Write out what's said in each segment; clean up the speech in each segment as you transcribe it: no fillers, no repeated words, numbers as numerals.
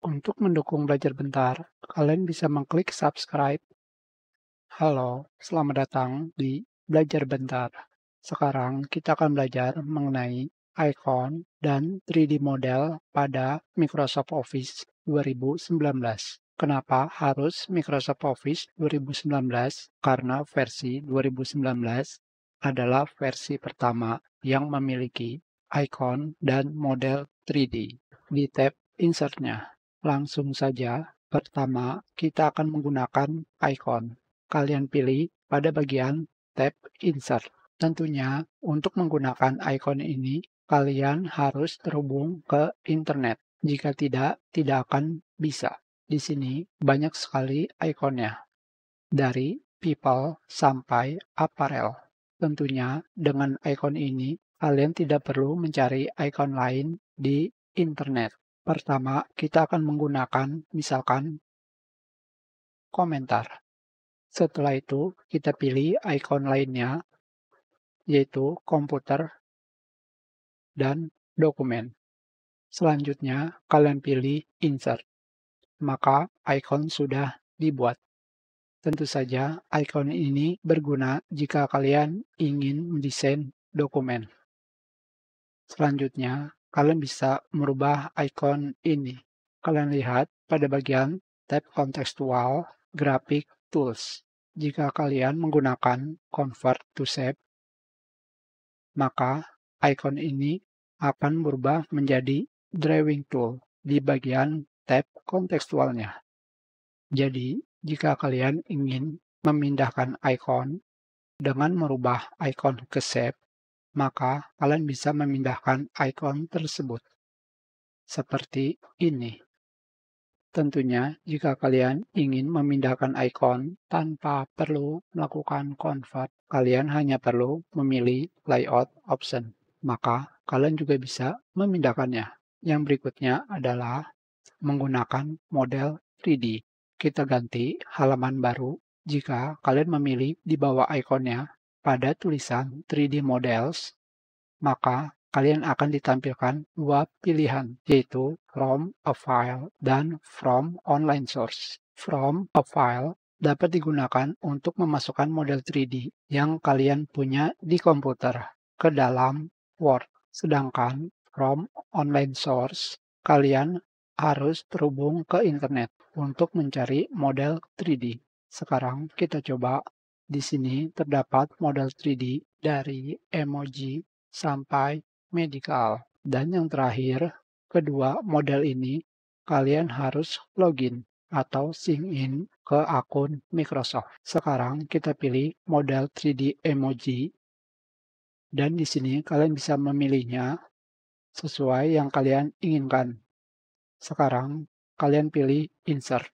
Untuk mendukung belajar bentar, kalian bisa mengklik subscribe. Halo, selamat datang di Belajar Bentar. Sekarang kita akan belajar mengenai icon dan 3D model pada Microsoft Office 2019. Kenapa harus Microsoft Office 2019? Karena versi 2019 adalah versi pertama yang memiliki icon dan model 3D. Di tab Insert-nya, langsung saja, pertama kita akan menggunakan icon. Kalian pilih pada bagian tab Insert. Tentunya, untuk menggunakan icon ini, kalian harus terhubung ke internet. Jika tidak akan bisa. Di sini banyak sekali ikonnya, dari people sampai apparel. Tentunya, dengan icon ini, kalian tidak perlu mencari icon lain di internet. Pertama, kita akan menggunakan misalkan komentar. Setelah itu, kita pilih icon lainnya, yaitu komputer dan dokumen. Selanjutnya, kalian pilih insert. Maka, icon sudah dibuat. Tentu saja, icon ini berguna jika kalian ingin mendesain dokumen. Selanjutnya, kalian bisa merubah icon ini. Kalian lihat pada bagian tab Contextual Graphic Tools. Jika kalian menggunakan Convert to Shape, maka icon ini akan berubah menjadi Drawing Tool di bagian tab kontekstualnya. Jadi, jika kalian ingin memindahkan icon dengan merubah icon ke shape, maka kalian bisa memindahkan icon tersebut seperti ini. Tentunya, jika kalian ingin memindahkan icon tanpa perlu melakukan convert, kalian hanya perlu memilih layout option. Maka, kalian juga bisa memindahkannya. Yang berikutnya adalah menggunakan model 3D. Kita ganti halaman baru jika kalian memilih di bawah ikonnya pada tulisan 3D Models, maka kalian akan ditampilkan dua pilihan, yaitu From a File dan From Online Source. From a File dapat digunakan untuk memasukkan model 3D yang kalian punya di komputer ke dalam Word. Sedangkan From Online Source, kalian harus terhubung ke internet untuk mencari model 3D. Sekarang kita coba. Di sini terdapat model 3D dari emoji sampai medical. Dan yang terakhir, kedua model ini kalian harus login atau sign in ke akun Microsoft. Sekarang kita pilih model 3D emoji. Dan di sini kalian bisa memilihnya sesuai yang kalian inginkan. Sekarang kalian pilih insert.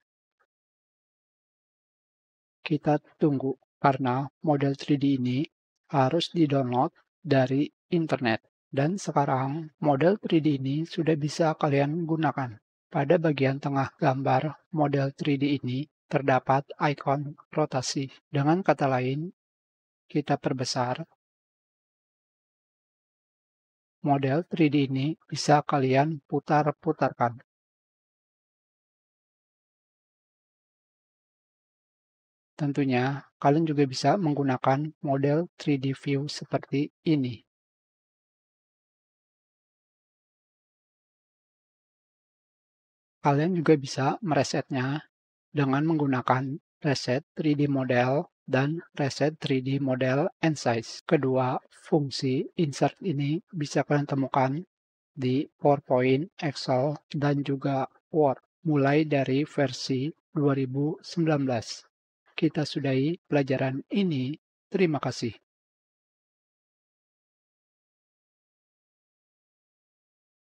Kita tunggu karena model 3D ini harus di-download dari internet. Dan sekarang model 3D ini sudah bisa kalian gunakan. Pada bagian tengah gambar model 3D ini terdapat ikon rotasi. Dengan kata lain, kita perbesar. Model 3D ini bisa kalian putar-putarkan. Tentunya, kalian juga bisa menggunakan model 3D view seperti ini. Kalian juga bisa meresetnya dengan menggunakan Reset 3D Model dan Reset 3D Model and Size. Kedua fungsi insert ini bisa kalian temukan di PowerPoint, Excel, dan juga Word, mulai dari versi 2019. Kita sudahi pelajaran ini. Terima kasih.